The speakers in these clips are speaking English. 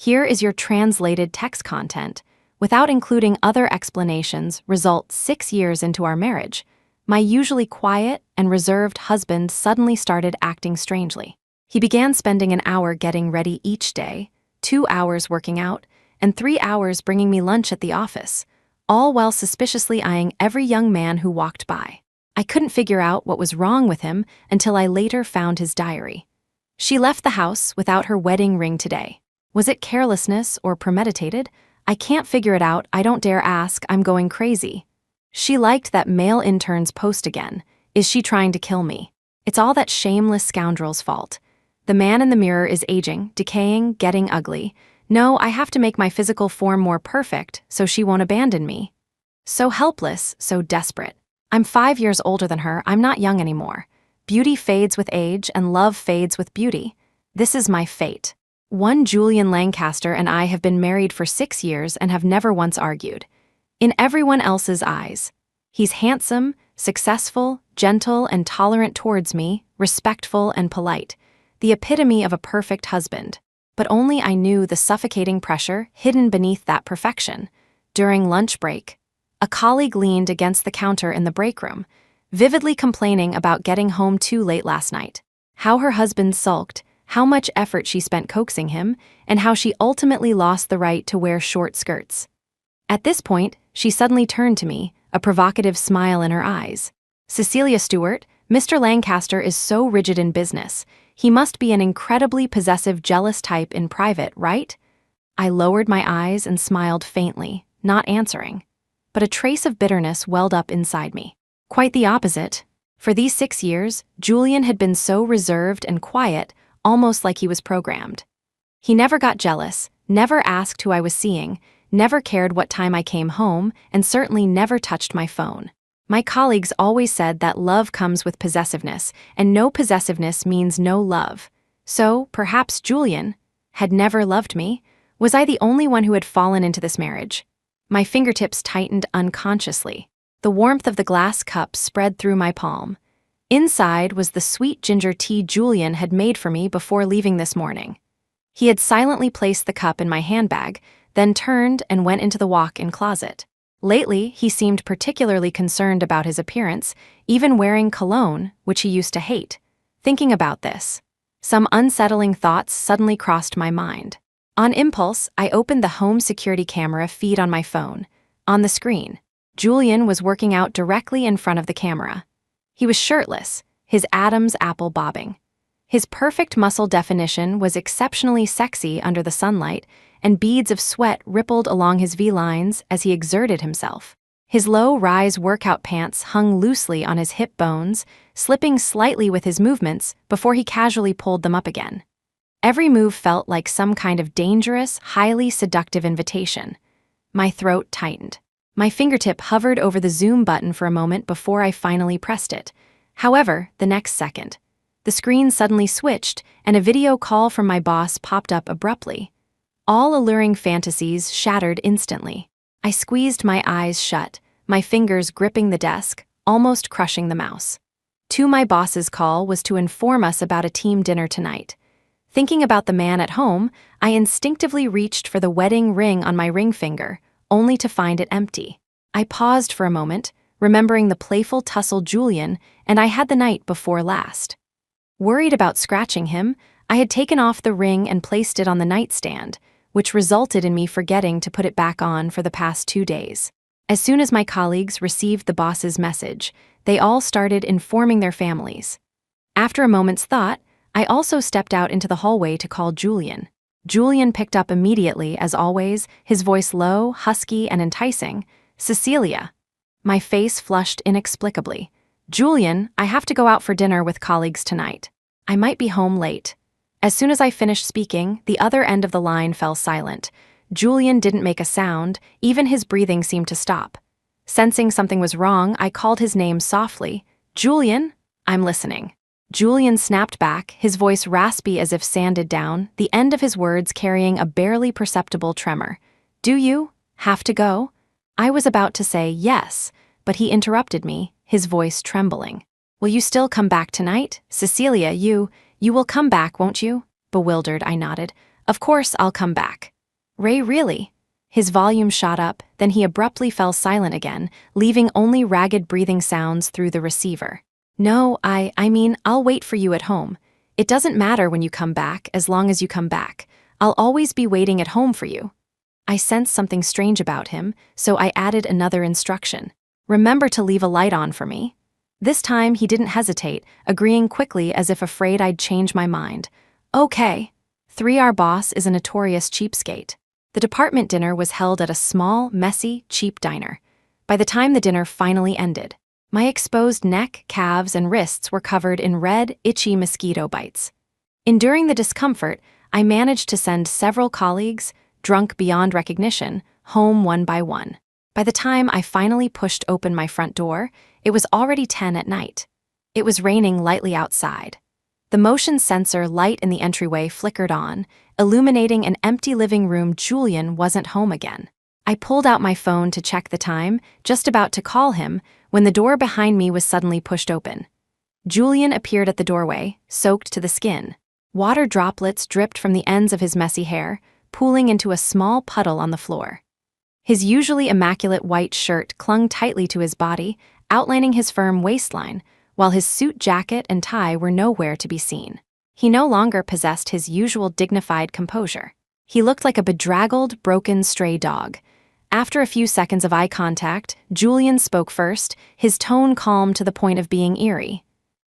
Here is your translated text content. Without including other explanations, result 6 years into our marriage. My usually quiet and reserved husband suddenly started acting strangely. He began spending an hour getting ready each day, 2 hours working out, and 3 hours bringing me lunch at the office, all while suspiciously eyeing every young man who walked by. I couldn't figure out what was wrong with him until I later found his diary. She left the house without her wedding ring today. Was it carelessness or premeditated? I can't figure it out. I don't dare ask. I'm going crazy. She liked that male intern's post again. Is she trying to kill me? It's all that shameless scoundrel's fault. The man in the mirror is aging, decaying, getting ugly. No, I have to make my physical form more perfect so she won't abandon me. So helpless, so desperate. I'm 5 years older than her. I'm not young anymore. Beauty fades with age and love fades with beauty. This is my fate. One Julian Lancaster and I have been married for 6 years and have never once argued. In everyone else's eyes, he's handsome, successful, gentle and tolerant towards me, respectful and polite, the epitome of a perfect husband. But only I knew the suffocating pressure hidden beneath that perfection. During lunch break, a colleague leaned against the counter in the break room, vividly complaining about getting home too late last night, how her husband sulked, how much effort she spent coaxing him, and how she ultimately lost the right to wear short skirts. At this point, she suddenly turned to me, a provocative smile in her eyes. Cecilia Stewart, Mr. Lancaster is so rigid in business. He must be an incredibly possessive, jealous type in private, right? I lowered my eyes and smiled faintly, not answering. But a trace of bitterness welled up inside me. Quite the opposite. For these 6 years, Julian had been so reserved and quiet, almost like he was programmed. He never got jealous, never asked who I was seeing, never cared what time I came home, and certainly never touched my phone. My colleagues always said that love comes with possessiveness, and no possessiveness means no love. So, perhaps Julian had never loved me. Was I the only one who had fallen into this marriage? My fingertips tightened unconsciously. The warmth of the glass cup spread through my palm. Inside was the sweet ginger tea Julian had made for me before leaving this morning. He had silently placed the cup in my handbag, then turned and went into the walk-in closet. Lately, he seemed particularly concerned about his appearance, even wearing cologne, which he used to hate. Thinking about this, some unsettling thoughts suddenly crossed my mind. On impulse, I opened the home security camera feed on my phone. On the screen, Julian was working out directly in front of the camera. He was shirtless, his Adam's apple bobbing. His perfect muscle definition was exceptionally sexy under the sunlight, and beads of sweat rippled along his V-lines as he exerted himself. His low-rise workout pants hung loosely on his hip bones, slipping slightly with his movements before he casually pulled them up again. Every move felt like some kind of dangerous, highly seductive invitation. My throat tightened. My fingertip hovered over the zoom button for a moment before I finally pressed it. However, the next second, the screen suddenly switched and a video call from my boss popped up abruptly. All alluring fantasies shattered instantly. I squeezed my eyes shut, my fingers gripping the desk, almost crushing the mouse. My boss's call was to inform us about a team dinner tonight. Thinking about the man at home, I instinctively reached for the wedding ring on my ring finger, only to find it empty. I paused for a moment, remembering the playful tussle Julian and I had the night before last. Worried about scratching him, I had taken off the ring and placed it on the nightstand, which resulted in me forgetting to put it back on for the past 2 days. As soon as my colleagues received the boss's message, they all started informing their families. After a moment's thought, I also stepped out into the hallway to call Julian. Julian picked up immediately, as always, his voice low, husky, and enticing. "Cecilia." My face flushed inexplicably. "Julian, I have to go out for dinner with colleagues tonight. I might be home late." As soon as I finished speaking, the other end of the line fell silent. Julian didn't make a sound, even his breathing seemed to stop. Sensing something was wrong, I called his name softly. "Julian, I'm listening." Julian snapped back, his voice raspy as if sanded down, the end of his words carrying a barely perceptible tremor. "Do you have to go?" I was about to say yes, but he interrupted me, his voice trembling. "Will you still come back tonight? Cecilia, you will come back, won't you?" Bewildered, I nodded. Of course I'll come back. Ray, really? His volume shot up, then he abruptly fell silent again, leaving only ragged breathing sounds through the receiver. No, I mean, I'll wait for you at home. It doesn't matter when you come back, as long as you come back. I'll always be waiting at home for you. I sensed something strange about him, so I added another instruction. Remember to leave a light on for me. This time he didn't hesitate, agreeing quickly as if afraid I'd change my mind. Okay. 3. Our boss is a notorious cheapskate. The department dinner was held at a small, messy, cheap diner. By the time the dinner finally ended, my exposed neck, calves, and wrists were covered in red, itchy mosquito bites. Enduring the discomfort, I managed to send several colleagues, drunk beyond recognition, home one by one. By the time I finally pushed open my front door, it was already 10 at night. It was raining lightly outside. The motion sensor light in the entryway flickered on, illuminating an empty living room. Julian wasn't home again. I pulled out my phone to check the time, just about to call him, when the door behind me was suddenly pushed open. Julian appeared at the doorway, soaked to the skin. Water droplets dripped from the ends of his messy hair, pooling into a small puddle on the floor. His usually immaculate white shirt clung tightly to his body, outlining his firm waistline, while his suit jacket and tie were nowhere to be seen. He no longer possessed his usual dignified composure. He looked like a bedraggled, broken stray dog. After a few seconds of eye contact, Julian spoke first, his tone calm to the point of being eerie.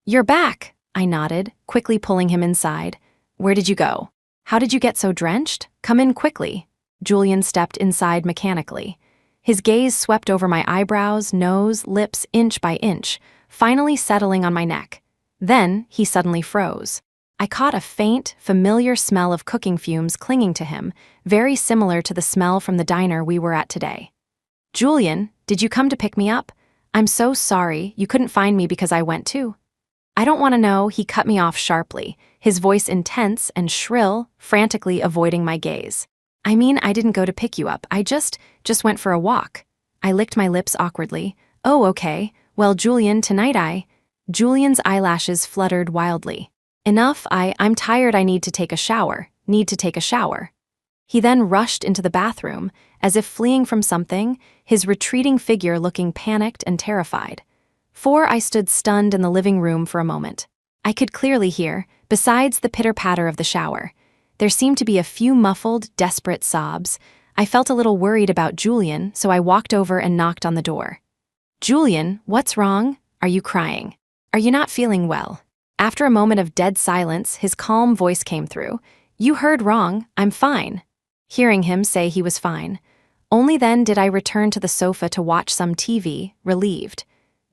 "You're back," I nodded, quickly pulling him inside. "Where did you go? How did you get so drenched? Come in quickly." Julian stepped inside mechanically. His gaze swept over my eyebrows, nose, lips, inch by inch, finally settling on my neck. Then he suddenly froze. I caught a faint, familiar smell of cooking fumes clinging to him, very similar to the smell from the diner we were at today. "Julian, did you come to pick me up? I'm so sorry, you couldn't find me because I went too." "I don't want to know," he cut me off sharply, his voice intense and shrill, frantically avoiding my gaze. "I mean, I didn't go to pick you up, I just went for a walk." I licked my lips awkwardly. "Oh, okay. Well, Julian, tonight Julian's eyelashes fluttered wildly. "Enough, I'm tired, I need to take a shower. He then rushed into the bathroom, as if fleeing from something, his retreating figure looking panicked and terrified. I stood stunned in the living room for a moment. I could clearly hear, besides the pitter-patter of the shower, there seemed to be a few muffled, desperate sobs. I felt a little worried about Julian, so I walked over and knocked on the door. "Julian, what's wrong? Are you crying? Are you not feeling well?" After a moment of dead silence, his calm voice came through. "You heard wrong, I'm fine." Hearing him say he was fine, only then did I return to the sofa to watch some TV, relieved.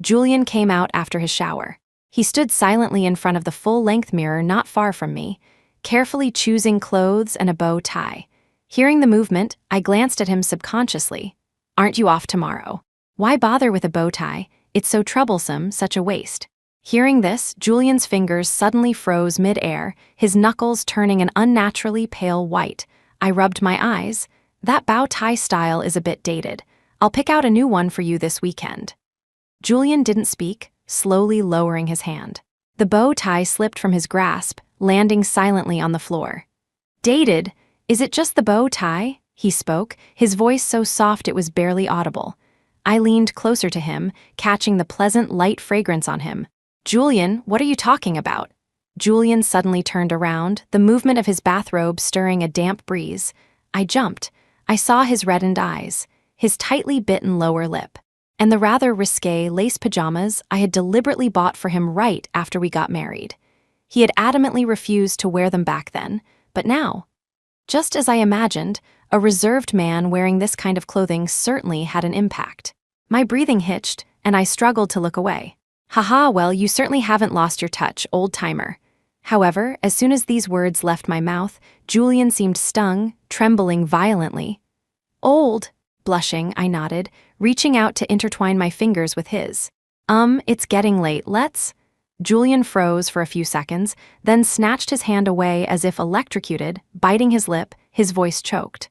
Julian came out after his shower. He stood silently in front of the full-length mirror not far from me, carefully choosing clothes and a bow tie. Hearing the movement, I glanced at him subconsciously. "Aren't you off tomorrow? Why bother with a bow tie? It's so troublesome, such a waste." Hearing this, Julian's fingers suddenly froze mid-air, his knuckles turning an unnaturally pale white. I rubbed my eyes. "That bow tie style is a bit dated. I'll pick out a new one for you this weekend." Julian didn't speak, slowly lowering his hand. The bow tie slipped from his grasp, landing silently on the floor. "Dated? Is it just the bow tie?" He spoke, his voice so soft it was barely audible. I leaned closer to him, catching the pleasant, light fragrance on him. "Julian, what are you talking about?" Julian suddenly turned around, the movement of his bathrobe stirring a damp breeze. I jumped. I saw his reddened eyes, his tightly bitten lower lip, and the rather risque lace pajamas I had deliberately bought for him right after we got married. He had adamantly refused to wear them back then, but now, just as I imagined, a reserved man wearing this kind of clothing certainly had an impact. My breathing hitched, and I struggled to look away. "Haha, well, you certainly haven't lost your touch, old-timer." However, as soon as these words left my mouth, Julian seemed stung, trembling violently. "Old?" Blushing, I nodded, reaching out to intertwine my fingers with his. It's getting late, let's..." Julian froze for a few seconds, then snatched his hand away as if electrocuted, biting his lip, his voice choked.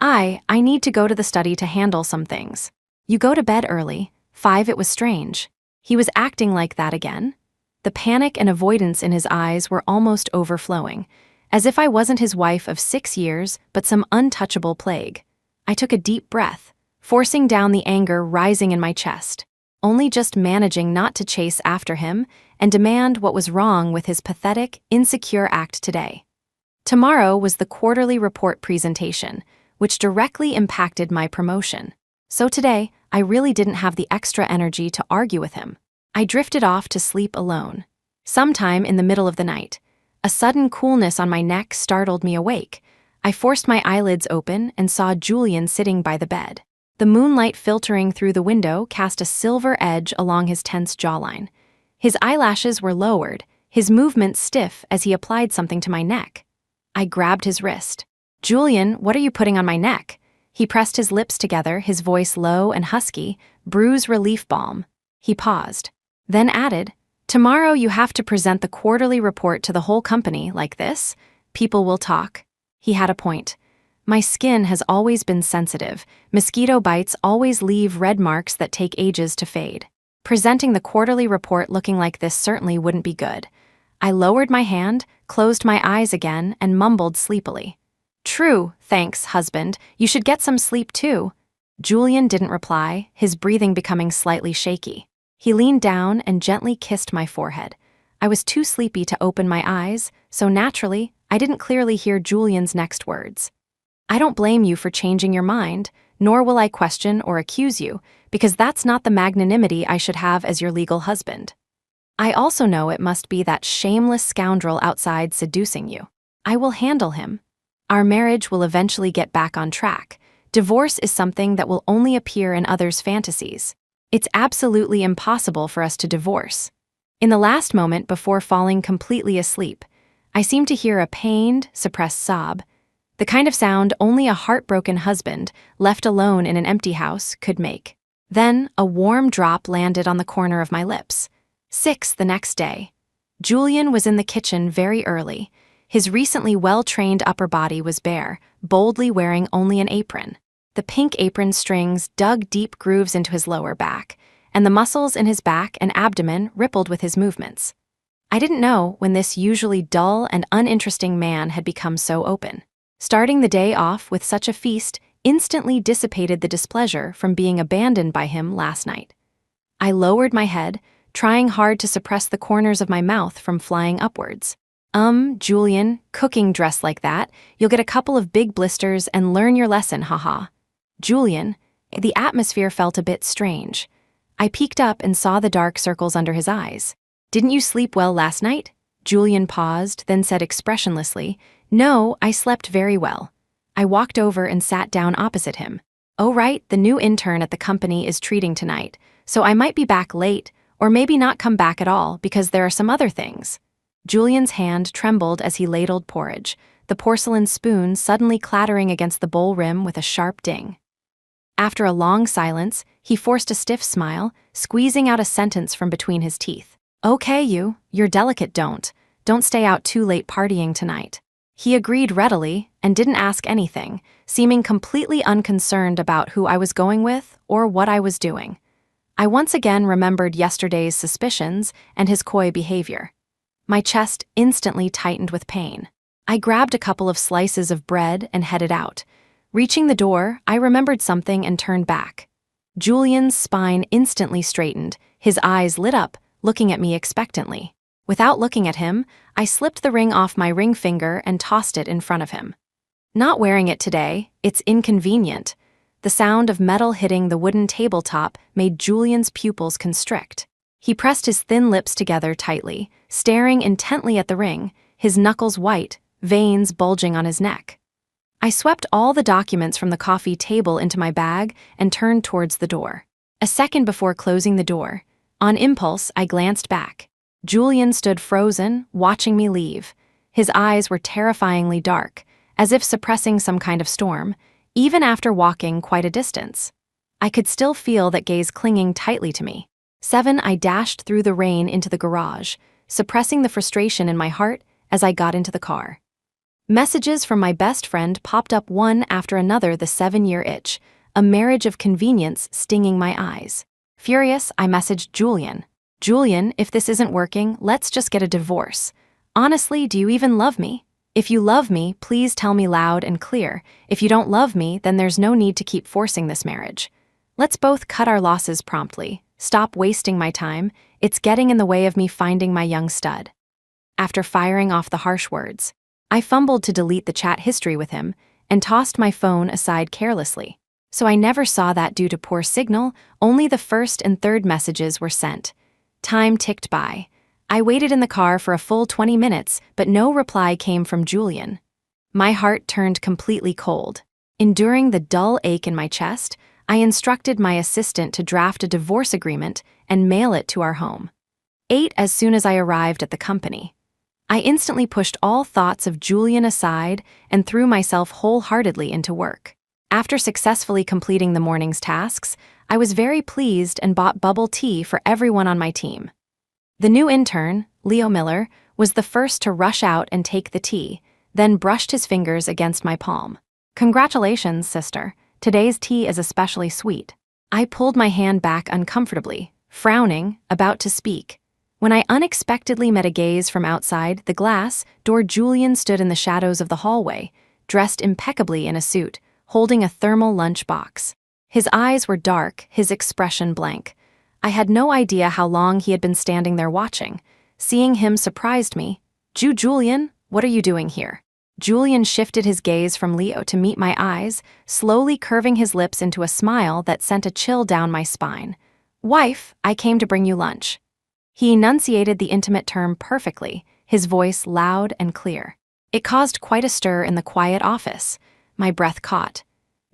I need to go to the study to handle some things." "You go to bed early." 5. It was strange. He was acting like that again. The panic and avoidance in his eyes were almost overflowing, as if I wasn't his wife of 6 years, but some untouchable plague. I took a deep breath, forcing down the anger rising in my chest, only just managing not to chase after him and demand what was wrong with his pathetic, insecure act today. Tomorrow was the quarterly report presentation, which directly impacted my promotion. So today, I really didn't have the extra energy to argue with him. I drifted off to sleep alone. Sometime in the middle of the night, a sudden coolness on my neck startled me awake. I forced my eyelids open and saw Julian sitting by the bed. The moonlight filtering through the window cast a silver edge along his tense jawline. His eyelashes were lowered, his movements stiff as he applied something to my neck. I grabbed his wrist. "Julian, what are you putting on my neck?" He pressed his lips together, his voice low and husky, "Bruise relief balm." He paused, then added, "Tomorrow you have to present the quarterly report to the whole company like this. People will talk." He had a point. My skin has always been sensitive. Mosquito bites always leave red marks that take ages to fade. Presenting the quarterly report looking like this certainly wouldn't be good. I lowered my hand, closed my eyes again, and mumbled sleepily. "True, thanks, husband. You should get some sleep too." Julian didn't reply, his breathing becoming slightly shaky. He leaned down and gently kissed my forehead. I was too sleepy to open my eyes, so naturally, I didn't clearly hear Julian's next words. "I don't blame you for changing your mind, nor will I question or accuse you, because that's not the magnanimity I should have as your legal husband. I also know it must be that shameless scoundrel outside seducing you. I will handle him. Our marriage will eventually get back on track. Divorce is something that will only appear in others' fantasies. It's absolutely impossible for us to divorce." In the last moment before falling completely asleep, I seemed to hear a pained, suppressed sob, the kind of sound only a heartbroken husband, left alone in an empty house, could make. Then, a warm drop landed on the corner of my lips. 6 the next day. Julian was in the kitchen very early. His recently well-trained upper body was bare, boldly wearing only an apron. The pink apron strings dug deep grooves into his lower back, and the muscles in his back and abdomen rippled with his movements. I didn't know when this usually dull and uninteresting man had become so open. Starting the day off with such a feast instantly dissipated the displeasure from being abandoned by him last night. I lowered my head, trying hard to suppress the corners of my mouth from flying upwards. Julian, cooking dressed like that, you'll get a couple of big blisters and learn your lesson, haha." Julian, the atmosphere felt a bit strange. I peeked up and saw the dark circles under his eyes. "Didn't you sleep well last night?" Julian paused, then said expressionlessly, "No, I slept very well." I walked over and sat down opposite him. "Oh right, the new intern at the company is treating tonight, so I might be back late, or maybe not come back at all because there are some other things." Julian's hand trembled as he ladled porridge, the porcelain spoon suddenly clattering against the bowl rim with a sharp ding. After a long silence, he forced a stiff smile, squeezing out a sentence from between his teeth. "Okay, you're delicate, don't stay out too late partying tonight." He agreed readily and didn't ask anything, seeming completely unconcerned about who I was going with or what I was doing. I once again remembered yesterday's suspicions and his coy behavior. My chest instantly tightened with pain. I grabbed a couple of slices of bread and headed out. Reaching the door, I remembered something and turned back. Julian's spine instantly straightened, his eyes lit up, looking at me expectantly. Without looking at him, I slipped the ring off my ring finger and tossed it in front of him. "Not wearing it today, it's inconvenient." The sound of metal hitting the wooden tabletop made Julian's pupils constrict. He pressed his thin lips together tightly, staring intently at the ring, his knuckles white, veins bulging on his neck. I swept all the documents from the coffee table into my bag and turned towards the door. A second before closing the door, on impulse, I glanced back. Julian stood frozen, watching me leave. His eyes were terrifyingly dark, as if suppressing some kind of storm, even after walking quite a distance. I could still feel that gaze clinging tightly to me. 7 I dashed through the rain into the garage, suppressing the frustration in my heart as I got into the car. Messages from my best friend popped up one after another, the 7-year itch, a marriage of convenience stinging my eyes. Furious, I messaged Julian. "Julian, if this isn't working, let's just get a divorce. Honestly, do you even love me?" If you love me, please tell me loud and clear. If you don't love me, then there's no need to keep forcing this marriage. Let's both cut our losses promptly. Stop wasting my time. It's getting in the way of me finding my young stud. After firing off the harsh words, I fumbled to delete the chat history with him and tossed my phone aside carelessly. So I never saw that due to poor signal, only the first and third messages were sent. Time ticked by. I waited in the car for a full 20 minutes, but no reply came from Julian. My heart turned completely cold. Enduring the dull ache in my chest, I instructed my assistant to draft a divorce agreement and mail it to our home. 8 as soon as I arrived at the company. I instantly pushed all thoughts of Julian aside and threw myself wholeheartedly into work. After successfully completing the morning's tasks, I was very pleased and bought bubble tea for everyone on my team. The new intern, Leo Miller, was the first to rush out and take the tea, then brushed his fingers against my palm. "Congratulations, sister. Today's tea is especially sweet." I pulled my hand back uncomfortably, frowning, about to speak. When I unexpectedly met a gaze from outside the glass door, Julian stood in the shadows of the hallway, dressed impeccably in a suit, holding a thermal lunch box. His eyes were dark, his expression blank. I had no idea how long he had been standing there watching. Seeing him surprised me. "Julian, what are you doing here?" Julian shifted his gaze from Leo to meet my eyes, slowly curving his lips into a smile that sent a chill down my spine. "Wife, I came to bring you lunch." He enunciated the intimate term perfectly, his voice loud and clear. It caused quite a stir in the quiet office. My breath caught.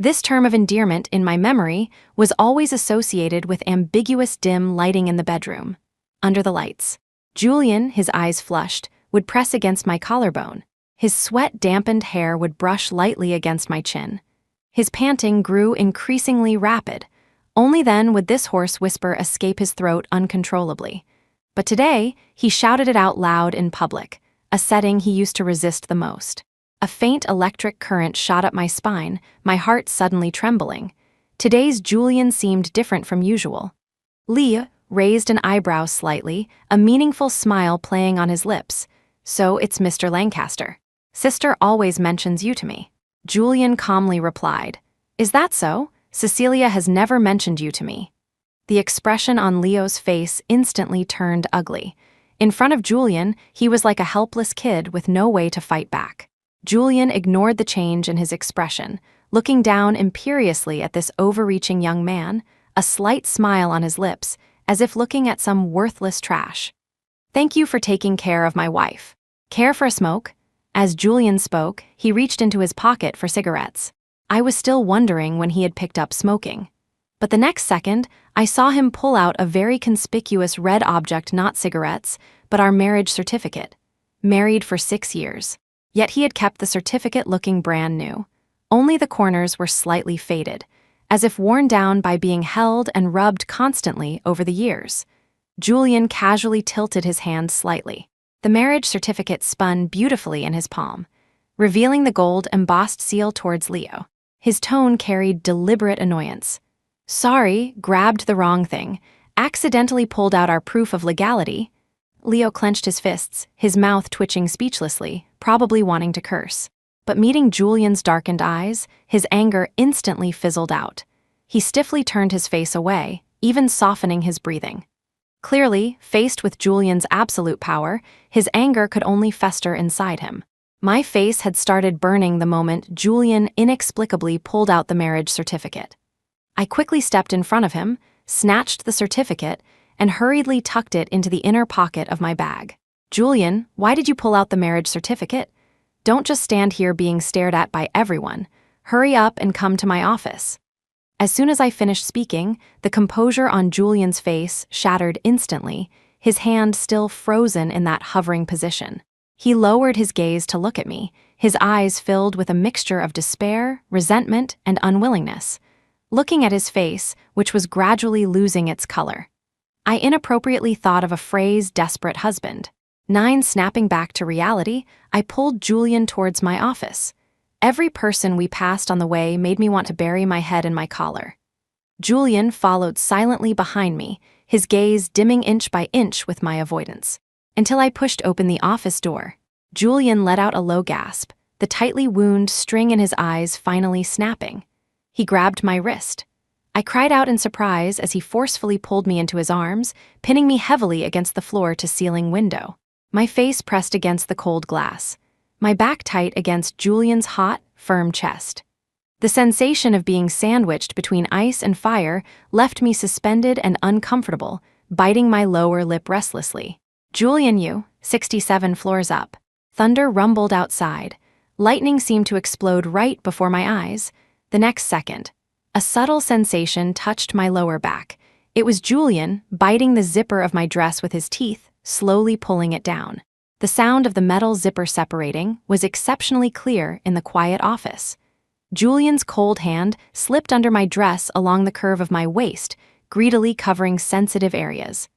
This term of endearment, in my memory, was always associated with ambiguous dim lighting in the bedroom. Under the lights, Julian, his eyes flushed, would press against my collarbone. His sweat-dampened hair would brush lightly against my chin. His panting grew increasingly rapid. Only then would this hoarse whisper escape his throat uncontrollably. But today, he shouted it out loud in public, a setting he used to resist the most. A faint electric current shot up my spine, my heart suddenly trembling. Today's Julian seemed different from usual. Leo raised an eyebrow slightly, a meaningful smile playing on his lips. "So it's Mr. Lancaster. Sister always mentions you to me." Julian calmly replied, "Is that so? Cecilia has never mentioned you to me." The expression on Leo's face instantly turned ugly. In front of Julian, he was like a helpless kid with no way to fight back. Julian ignored the change in his expression, looking down imperiously at this overreaching young man, a slight smile on his lips, as if looking at some worthless trash. "Thank you for taking care of my wife. Care for a smoke?" As Julian spoke, he reached into his pocket for cigarettes. I was still wondering when he had picked up smoking. But the next second, I saw him pull out a very conspicuous red object, not cigarettes, but our marriage certificate. Married for 6 years. Yet he had kept the certificate looking brand new. Only the corners were slightly faded, as if worn down by being held and rubbed constantly over the years. Julian casually tilted his hand slightly. The marriage certificate spun beautifully in his palm, revealing the gold-embossed seal towards Leo. His tone carried deliberate annoyance. "Sorry, grabbed the wrong thing. Accidentally pulled out our proof of legality." Leo clenched his fists, his mouth twitching speechlessly, probably wanting to curse. But meeting Julian's darkened eyes, his anger instantly fizzled out. He stiffly turned his face away, even softening his breathing. Clearly, faced with Julian's absolute power, his anger could only fester inside him. My face had started burning the moment Julian inexplicably pulled out the marriage certificate. I quickly stepped in front of him, snatched the certificate, and hurriedly tucked it into the inner pocket of my bag. "Julian, why did you pull out the marriage certificate? Don't just stand here being stared at by everyone. Hurry up and come to my office." As soon as I finished speaking, the composure on Julian's face shattered instantly, his hand still frozen in that hovering position. He lowered his gaze to look at me, his eyes filled with a mixture of despair, resentment, and unwillingness. Looking at his face, which was gradually losing its color, I inappropriately thought of a phrase, "desperate husband." Snapping back to reality, I pulled Julian towards my office. Every person we passed on the way made me want to bury my head in my collar. Julian followed silently behind me, his gaze dimming inch by inch with my avoidance, until I pushed open the office door. Julian let out a low gasp, the tightly wound string in his eyes finally snapping. He grabbed my wrist. I cried out in surprise as he forcefully pulled me into his arms, pinning me heavily against the floor-to-ceiling window. My face pressed against the cold glass, my back tight against Julian's hot, firm chest. The sensation of being sandwiched between ice and fire left me suspended and uncomfortable, biting my lower lip restlessly. Julian, 67 floors up. Thunder rumbled outside. Lightning seemed to explode right before my eyes. The next second, a subtle sensation touched my lower back. It was Julian, biting the zipper of my dress with his teeth, slowly pulling it down. The sound of the metal zipper separating was exceptionally clear in the quiet office. Julian's cold hand slipped under my dress along the curve of my waist, greedily covering sensitive areas.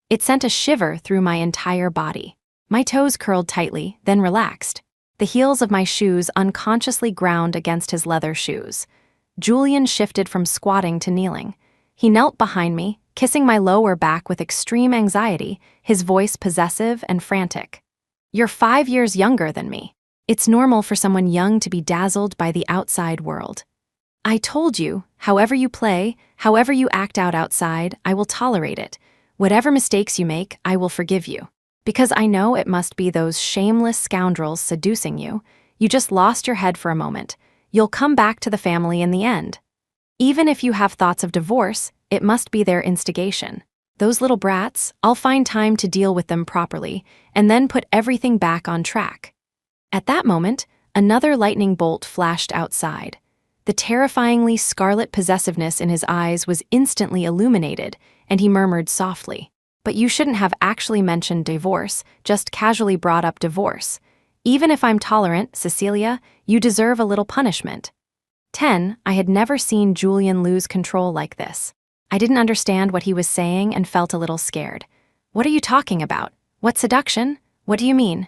It sent a shiver through my entire body. My toes curled tightly, then relaxed. The heels of my shoes unconsciously ground against his leather shoes. Julian shifted from squatting to kneeling. He knelt behind me, kissing my lower back with extreme anxiety, his voice possessive and frantic. "You're 5 years younger than me. It's normal for someone young to be dazzled by the outside world. I told you, however you play, however you act out outside, I will tolerate it. Whatever mistakes you make, I will forgive you. Because I know it must be those shameless scoundrels seducing you. You just lost your head for a moment. You'll come back to the family in the end. Even if you have thoughts of divorce, it must be their instigation. Those little brats, I'll find time to deal with them properly, and then put everything back on track." At that moment, another lightning bolt flashed outside. The terrifyingly scarlet possessiveness in his eyes was instantly illuminated, and he murmured softly, "But you shouldn't have actually mentioned divorce, just casually brought up divorce. Even if I'm tolerant, Cecilia, you deserve a little punishment." 10. I had never seen Julian lose control like this. I didn't understand what he was saying and felt a little scared. "What are you talking about? What seduction? What do you mean?"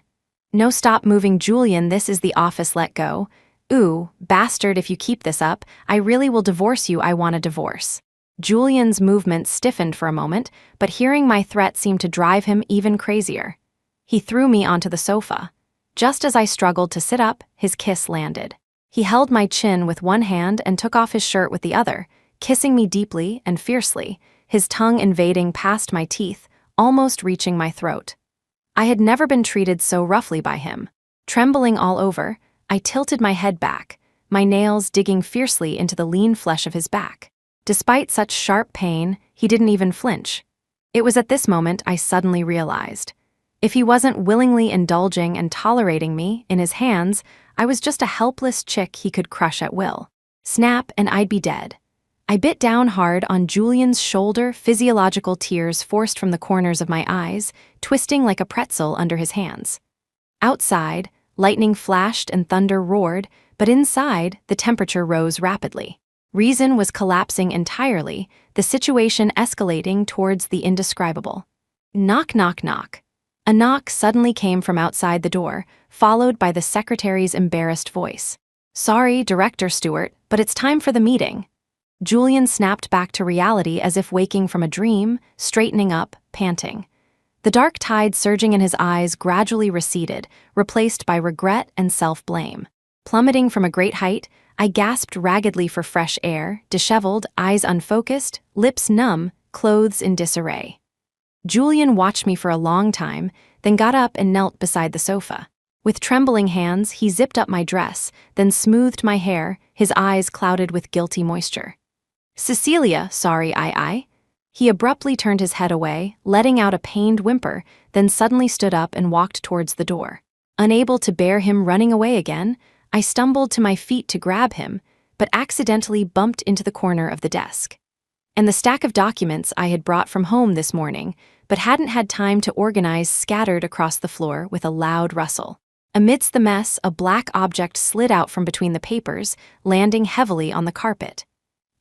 "No, stop moving, Julian, this is the office, let go. Ooh, bastard, if you keep this up, I really will divorce you, I want a divorce." Julian's movements stiffened for a moment, but hearing my threat seemed to drive him even crazier. He threw me onto the sofa. Just as I struggled to sit up, his kiss landed. He held my chin with one hand and took off his shirt with the other, kissing me deeply and fiercely, his tongue invading past my teeth, almost reaching my throat. I had never been treated so roughly by him. Trembling all over, I tilted my head back, my nails digging fiercely into the lean flesh of his back. Despite such sharp pain, he didn't even flinch. It was at this moment I suddenly realized. If he wasn't willingly indulging and tolerating me in his hands, I was just a helpless chick he could crush at will. Snap, and I'd be dead. I bit down hard on Julian's shoulder, physiological tears forced from the corners of my eyes, twisting like a pretzel under his hands. Outside, lightning flashed and thunder roared, but inside, the temperature rose rapidly. Reason was collapsing entirely, the situation escalating towards the indescribable. Knock, knock, knock. A knock suddenly came from outside the door, followed by the secretary's embarrassed voice. "Sorry, Director Stewart, but it's time for the meeting." Julian snapped back to reality as if waking from a dream, straightening up, panting. The dark tide surging in his eyes gradually receded, replaced by regret and self-blame. Plummeting from a great height, I gasped raggedly for fresh air, disheveled, eyes unfocused, lips numb, clothes in disarray. Julian watched me for a long time, then got up and knelt beside the sofa. With trembling hands, he zipped up my dress, then smoothed my hair, his eyes clouded with guilty moisture. "Cecilia, sorry, I." He abruptly turned his head away, letting out a pained whimper, then suddenly stood up and walked towards the door. Unable to bear him running away again, I stumbled to my feet to grab him, but accidentally bumped into the corner of the desk. And the stack of documents I had brought from home this morning, but hadn't had time to organize, scattered across the floor with a loud rustle. Amidst the mess, a black object slid out from between the papers, landing heavily on the carpet.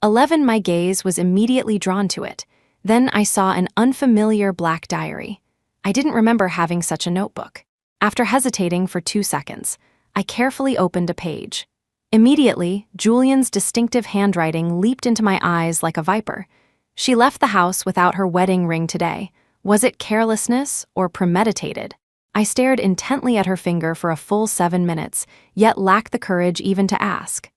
11. My gaze was immediately drawn to it. Then I saw an unfamiliar black diary. I didn't remember having such a notebook. After hesitating for 2 seconds, I carefully opened a page. Immediately, Julian's distinctive handwriting leaped into my eyes like a viper. "She left the house without her wedding ring today. Was it carelessness or premeditated?" I stared intently at her finger for a full 7 minutes, yet lacked the courage even to ask.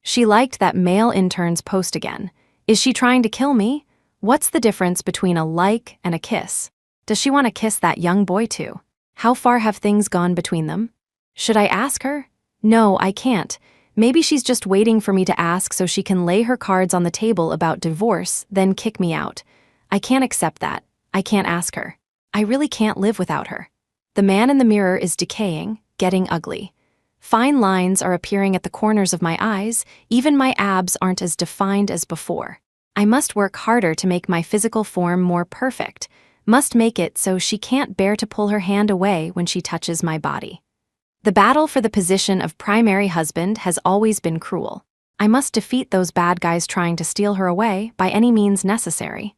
She liked that male intern's post again. Is she trying to kill me? What's the difference between a like and a kiss? Does she want to kiss that young boy too? How far have things gone between them? Should I ask her? No, I can't. Maybe she's just waiting for me to ask so she can lay her cards on the table about divorce, then kick me out. I can't accept that. I can't ask her. I really can't live without her. The man in the mirror is decaying, getting ugly. Fine lines are appearing at the corners of my eyes, even my abs aren't as defined as before. I must work harder to make my physical form more perfect, must make it so she can't bear to pull her hand away when she touches my body. The battle for the position of primary husband has always been cruel. I must defeat those bad guys trying to steal her away by any means necessary.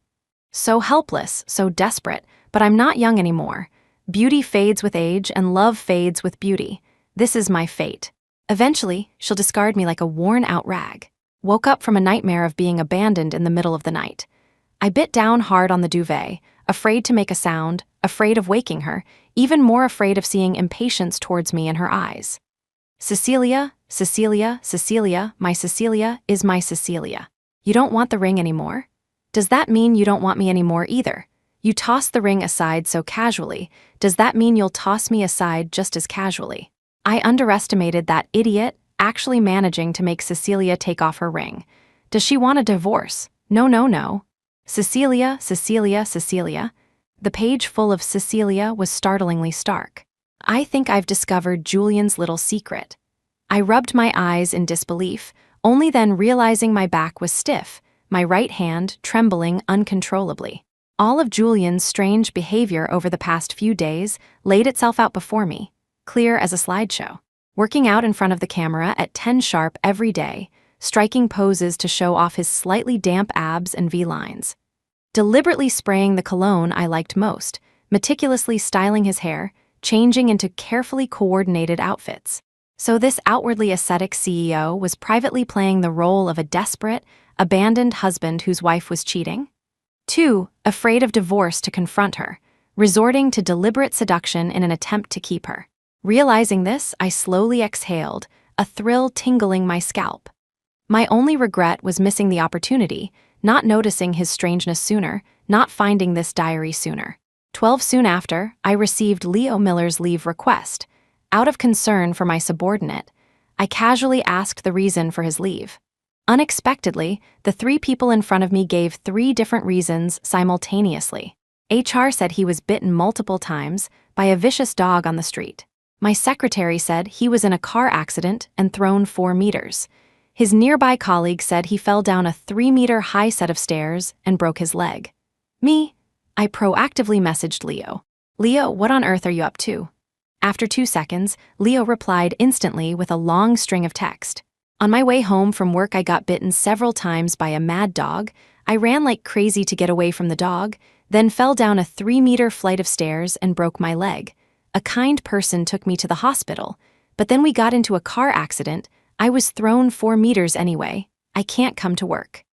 So helpless, so desperate, but I'm not young anymore. Beauty fades with age and love fades with beauty. This is my fate. Eventually, she'll discard me like a worn-out rag. Woke up from a nightmare of being abandoned in the middle of the night. I bit down hard on the duvet, afraid to make a sound, afraid of waking her, even more afraid of seeing impatience towards me in her eyes. Cecilia, Cecilia, Cecilia, my Cecilia is my Cecilia. You don't want the ring anymore? Does that mean you don't want me anymore either? You toss the ring aside so casually. Does that mean you'll toss me aside just as casually? I underestimated that idiot actually managing to make Cecilia take off her ring. Does she want a divorce? No, no, no. Cecilia, Cecilia, Cecilia. The page full of Cecilia was startlingly stark. I think I've discovered Julian's little secret. I rubbed my eyes in disbelief, only then realizing my back was stiff, my right hand trembling uncontrollably. All of Julian's strange behavior over the past few days laid itself out before me, clear as a slideshow. Working out in front of the camera at 10 sharp every day, striking poses to show off his slightly damp abs and V-lines. Deliberately spraying the cologne I liked most, meticulously styling his hair, changing into carefully coordinated outfits. So this outwardly ascetic CEO was privately playing the role of a desperate, abandoned husband whose wife was cheating? 2. Afraid of divorce to confront her, resorting to deliberate seduction in an attempt to keep her. Realizing this, I slowly exhaled, a thrill tingling my scalp. My only regret was missing the opportunity, not noticing his strangeness sooner, not finding this diary sooner. 12 soon after, I received Leo Miller's leave request. Out of concern for my subordinate, I casually asked the reason for his leave. Unexpectedly, the 3 people in front of me gave 3 different reasons simultaneously. HR said he was bitten multiple times by a vicious dog on the street. My secretary said he was in a car accident and thrown 4 meters. His nearby colleague said he fell down a 3-meter-high set of stairs and broke his leg. Me? I proactively messaged Leo. Leo, what on earth are you up to? After 2 seconds, Leo replied instantly with a long string of text. On my way home from work, I got bitten several times by a mad dog. I ran like crazy to get away from the dog, then fell down a 3-meter flight of stairs and broke my leg. A kind person took me to the hospital, but then we got into a car accident. I was thrown 4 meters anyway. I can't come to work.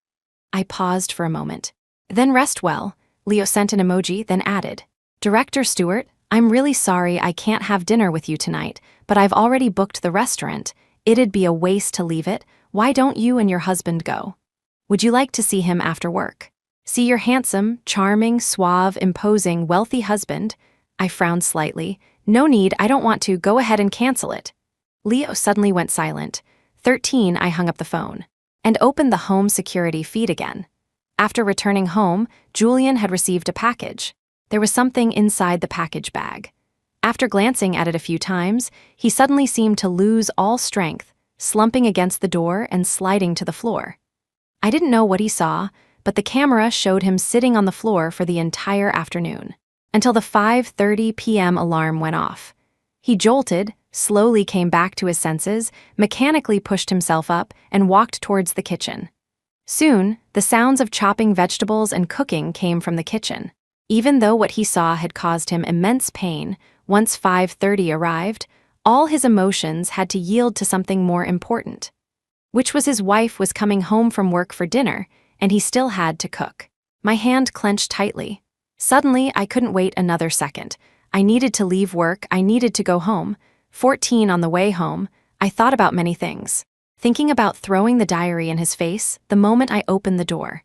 I paused for a moment. Then rest well. Leo sent an emoji, then added, Director Stewart, I'm really sorry I can't have dinner with you tonight, but I've already booked the restaurant. It'd be a waste to leave it. Why don't you and your husband go? Would you like to see him after work? See your handsome, charming, suave, imposing, wealthy husband? I frowned slightly. No need, I don't want to. Go ahead and cancel it. Leo suddenly went silent. 13, I hung up the phone and opened the home security feed again. After returning home, Julian had received a package. There was something inside the package bag. After glancing at it a few times, he suddenly seemed to lose all strength, slumping against the door and sliding to the floor. I didn't know what he saw, but the camera showed him sitting on the floor for the entire afternoon, until the 5:30 p.m. alarm went off. He jolted, slowly came back to his senses, mechanically pushed himself up, and walked towards the kitchen. Soon, the sounds of chopping vegetables and cooking came from the kitchen. Even though what he saw had caused him immense pain, once 5:30 arrived, all his emotions had to yield to something more important, which was his wife was coming home from work for dinner, and he still had to cook. My hand clenched tightly. Suddenly, I couldn't wait another second. I needed to leave work, I needed to go home. 14 on the way home, I thought about many things. Thinking about throwing the diary in his face the moment I opened the door.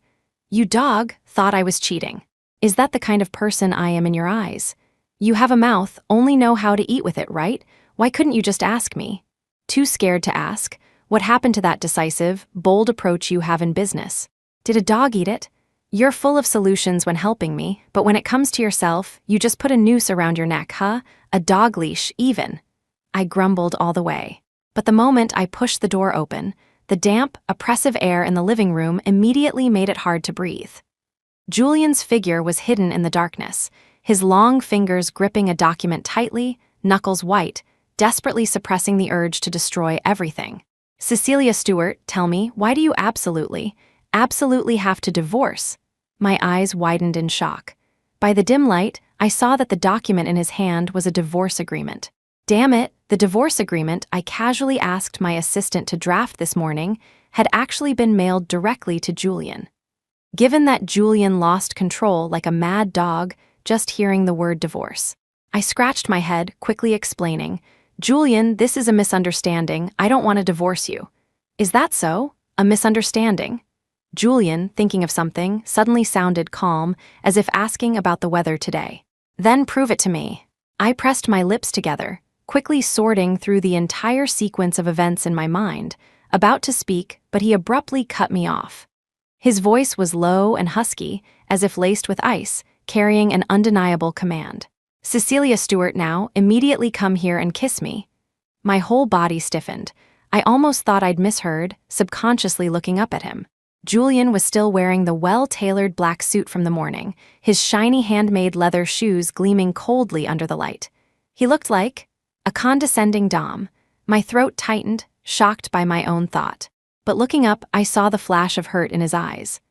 You dog, thought I was cheating. Is that the kind of person I am in your eyes? You have a mouth, only know how to eat with it, right? Why couldn't you just ask me? Too scared to ask. What happened to that decisive, bold approach you have in business? Did a dog eat it? You're full of solutions when helping me, but when it comes to yourself, you just put a noose around your neck, huh? A dog leash, even. I grumbled all the way. But the moment I pushed the door open, the damp, oppressive air in the living room immediately made it hard to breathe. Julian's figure was hidden in the darkness, his long fingers gripping a document tightly, knuckles white, desperately suppressing the urge to destroy everything. Cecilia Stewart, tell me, why do you absolutely have to divorce? My eyes widened in shock. By the dim light, I saw that the document in his hand was a divorce agreement. Damn it, the divorce agreement I casually asked my assistant to draft this morning had actually been mailed directly to Julian. Given that Julian lost control like a mad dog just hearing the word divorce, I scratched my head, quickly explaining, Julian, this is a misunderstanding. I don't want to divorce you. Is that so? A misunderstanding? Julian, thinking of something, suddenly sounded calm, as if asking about the weather today. Then prove it to me. I pressed my lips together, quickly sorting through the entire sequence of events in my mind, about to speak, but he abruptly cut me off. His voice was low and husky, as if laced with ice, carrying an undeniable command. Cecilia Stewart, now, immediately come here and kiss me. My whole body stiffened. I almost thought I'd misheard, subconsciously looking up at him. Julian was still wearing the well-tailored black suit from the morning, his shiny handmade leather shoes gleaming coldly under the light. He looked like a condescending dom. My throat tightened, shocked by my own thought. But looking up, I saw the flash of hurt in his eyes.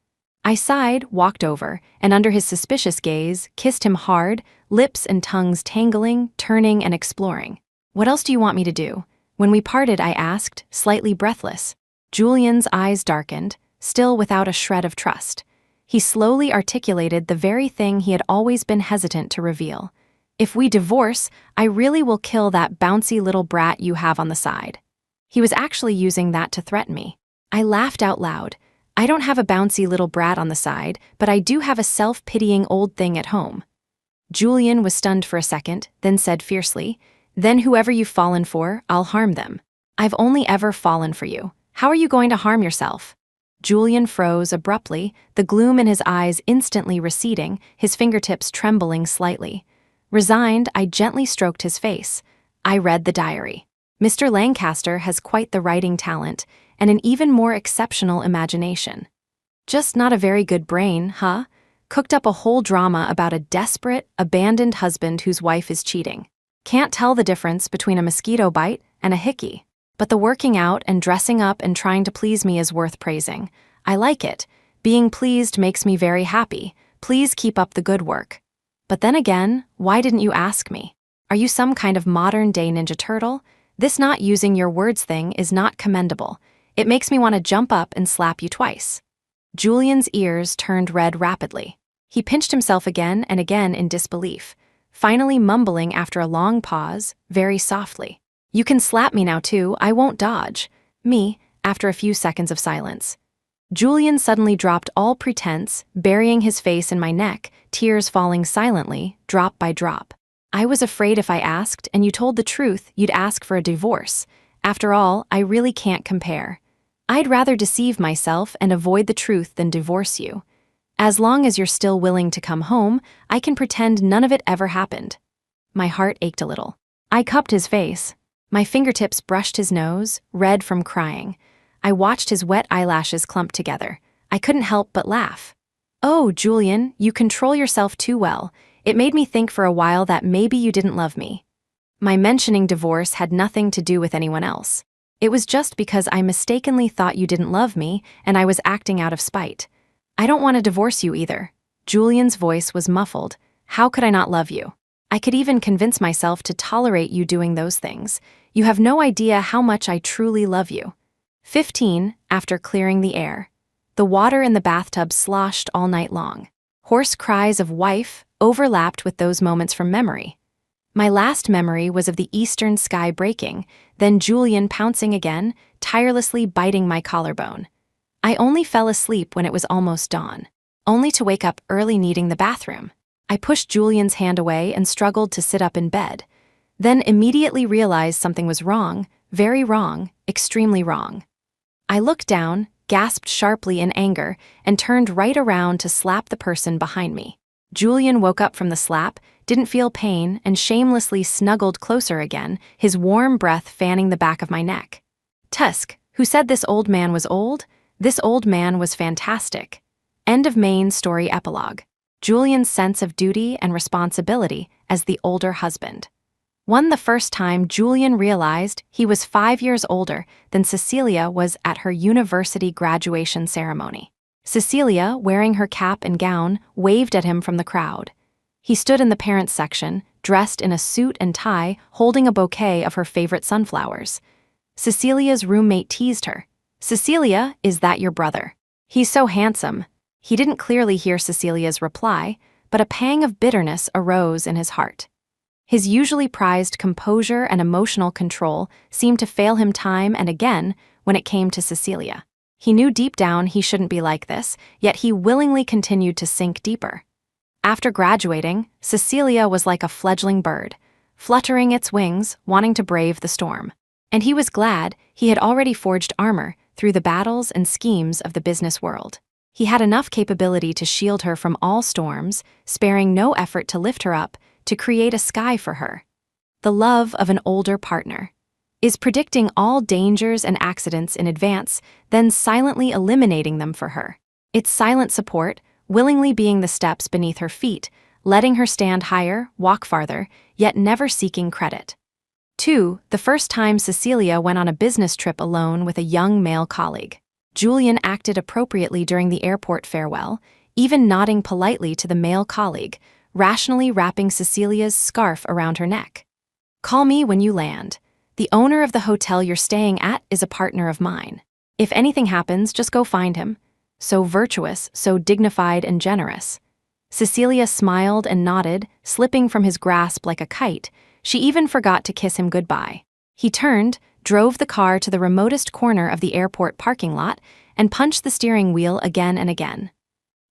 I sighed, walked over, and under his suspicious gaze, kissed him hard, lips and tongues tangling, turning and exploring. What else do you want me to do? When we parted, I asked, slightly breathless. Julian's eyes darkened, still without a shred of trust. He slowly articulated the very thing he had always been hesitant to reveal. If we divorce, I really will kill that bouncy little brat you have on the side. He was actually using that to threaten me. I laughed out loud. I don't have a bouncy little brat on the side, but I do have a self-pitying old thing at home. Julian was stunned for a second, then said fiercely, then whoever you've fallen for, I'll harm them. I've only ever fallen for you. How are you going to harm yourself? Julian froze abruptly, the gloom in his eyes instantly receding, his fingertips trembling slightly. Resigned, I gently stroked his face. I read the diary. Mr. Lancaster has quite the writing talent, and an even more exceptional imagination. Just not a very good brain, huh? Cooked up a whole drama about a desperate, abandoned husband whose wife is cheating. Can't tell the difference between a mosquito bite and a hickey. But the working out and dressing up and trying to please me is worth praising. I like it. Being pleased makes me very happy. Please keep up the good work. But then again, why didn't you ask me? Are you some kind of modern-day Ninja Turtle? This not using your words thing is not commendable. It makes me want to jump up and slap you twice. Julian's ears turned red rapidly. He pinched himself again and again in disbelief, finally mumbling after a long pause, very softly. You can slap me now too, I won't dodge. Me, after a few seconds of silence. Julian suddenly dropped all pretense, burying his face in my neck, tears falling silently, drop by drop. I was afraid if I asked and you told the truth, you'd ask for a divorce. After all, I really can't compare. I'd rather deceive myself and avoid the truth than divorce you. As long as you're still willing to come home, I can pretend none of it ever happened. My heart ached a little. I cupped his face. My fingertips brushed his nose, red from crying. I watched his wet eyelashes clump together. I couldn't help but laugh. Oh, Julian, you control yourself too well. It made me think for a while that maybe you didn't love me. My mentioning divorce had nothing to do with anyone else. It was just because I mistakenly thought you didn't love me, and I was acting out of spite. I don't want to divorce you either. Julian's voice was muffled. How could I not love you? I could even convince myself to tolerate you doing those things. You have no idea how much I truly love you. 15, after clearing the air. The water in the bathtub sloshed all night long. Hoarse cries of wife overlapped with those moments from memory. My last memory was of the eastern sky breaking, then Julian pouncing again, tirelessly biting my collarbone. I only fell asleep when it was almost dawn, only to wake up early needing the bathroom. I pushed Julian's hand away and struggled to sit up in bed, then immediately realized something was wrong, very wrong, extremely wrong. I looked down, gasped sharply in anger, and turned right around to slap the person behind me. Julian woke up from the slap, didn't feel pain, and shamelessly snuggled closer again, his warm breath fanning the back of my neck. Tusk, who said this old man was old? This old man was fantastic. End of main story epilogue. Julian's sense of duty and responsibility as the older husband. Won the first time Julian realized he was 5 years older than Cecilia was at her university graduation ceremony. Cecilia, wearing her cap and gown, waved at him from the crowd. He stood in the parents' section, dressed in a suit and tie, holding a bouquet of her favorite sunflowers. Cecilia's roommate teased her. "Cecilia, is that your brother? He's so handsome." He didn't clearly hear Cecilia's reply, but a pang of bitterness arose in his heart. His usually prized composure and emotional control seemed to fail him time and again when it came to Cecilia. He knew deep down he shouldn't be like this, yet he willingly continued to sink deeper. After graduating, Cecilia was like a fledgling bird, fluttering its wings, wanting to brave the storm. And he was glad he had already forged armor through the battles and schemes of the business world. He had enough capability to shield her from all storms, sparing no effort to lift her up, to create a sky for her. The love of an older partner is predicting all dangers and accidents in advance, then silently eliminating them for her. It's silent support, willingly being the steps beneath her feet, letting her stand higher, walk farther, yet never seeking credit. 2. The first time Cecilia went on a business trip alone with a young male colleague. Julian acted appropriately during the airport farewell, even nodding politely to the male colleague, rationally wrapping Cecilia's scarf around her neck. "Call me when you land. The owner of the hotel you're staying at is a partner of mine. If anything happens, just go find him." So virtuous, so dignified and generous. Cecilia smiled and nodded, slipping from his grasp like a kite. She even forgot to kiss him goodbye. He turned, drove the car to the remotest corner of the airport parking lot, and punched the steering wheel again and again.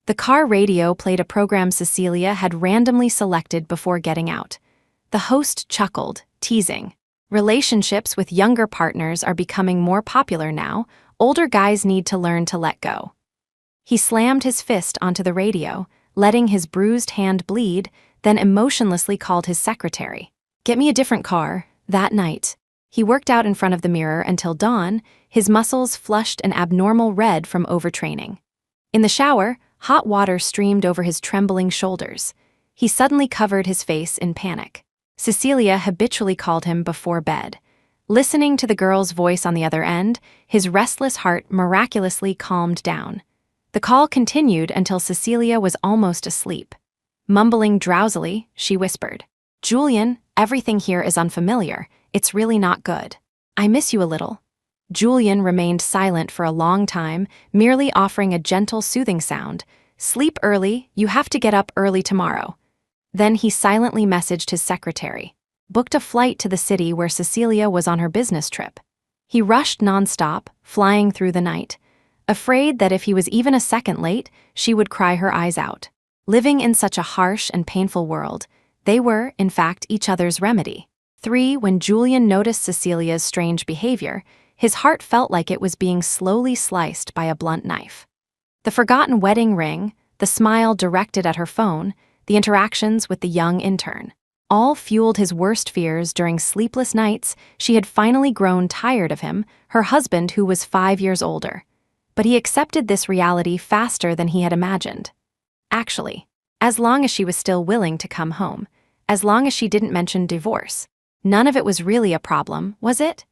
The car radio played a program Cecilia had randomly selected before getting out. The host chuckled, teasing. "Relationships with younger partners are becoming more popular now. Older guys need to learn to let go." He slammed his fist onto the radio, letting his bruised hand bleed, then emotionlessly called his secretary. "Get me a different car." That night, he worked out in front of the mirror until dawn, his muscles flushed an abnormal red from overtraining. In the shower, hot water streamed over his trembling shoulders. He suddenly covered his face in panic. Cecilia habitually called him before bed. Listening to the girl's voice on the other end, his restless heart miraculously calmed down. The call continued until Cecilia was almost asleep. Mumbling drowsily, she whispered, "Julian, everything here is unfamiliar. It's really not good. I miss you a little." Julian remained silent for a long time, merely offering a gentle soothing sound. "Sleep early, you have to get up early tomorrow." Then he silently messaged his secretary, booked a flight to the city where Cecilia was on her business trip. He rushed nonstop, flying through the night, afraid that if he was even a second late, she would cry her eyes out. Living in such a harsh and painful world, they were, in fact, each other's remedy. 3. When Julian noticed Cecilia's strange behavior, his heart felt like it was being slowly sliced by a blunt knife. The forgotten wedding ring, the smile directed at her phone, the interactions with the young intern, all fueled his worst fears. During sleepless nights, she had finally grown tired of him, her husband who was 5 years older. But he accepted this reality faster than he had imagined. Actually, as long as she was still willing to come home, as long as she didn't mention divorce, none of it was really a problem, was it?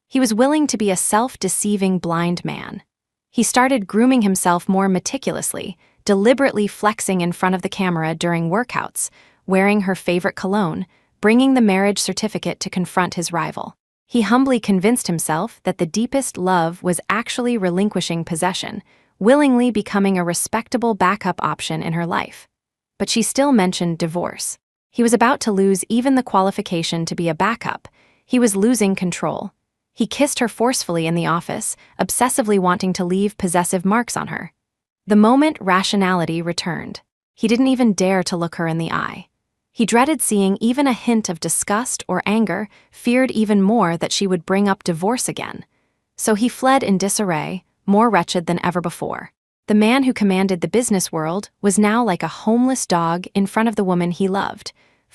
He was willing to be a self-deceiving blind man. He started grooming himself more meticulously, deliberately flexing in front of the camera during workouts, wearing her favorite cologne, bringing the marriage certificate to confront his rival. He humbly convinced himself that the deepest love was actually relinquishing possession, willingly becoming a respectable backup option in her life. But she still mentioned divorce. He was about to lose even the qualification to be a backup. He was losing control. He kissed her forcefully in the office, obsessively wanting to leave possessive marks on her. The moment rationality returned, he didn't even dare to look her in the eye. He dreaded seeing even a hint of disgust or anger, feared even more that she would bring up divorce again. So he fled in disarray, more wretched than ever before. The man who commanded the business world was now like a homeless dog in front of the woman he loved.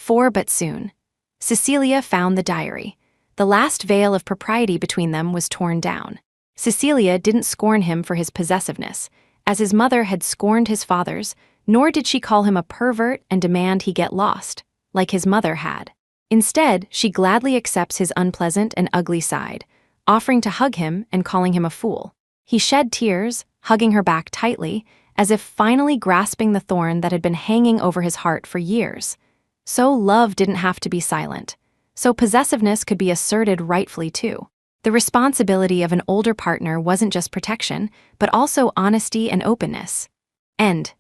But soon, Cecilia found the diary. The last veil of propriety between them was torn down. Cecilia didn't scorn him for his possessiveness, as his mother had scorned his father's, nor did she call him a pervert and demand he get lost, like his mother had. Instead, she gladly accepts his unpleasant and ugly side, offering to hug him and calling him a fool. He shed tears, hugging her back tightly, as if finally grasping the thorn that had been hanging over his heart for years. So love didn't have to be silent. So possessiveness could be asserted rightfully too. The responsibility of an older partner wasn't just protection, but also honesty and openness. End.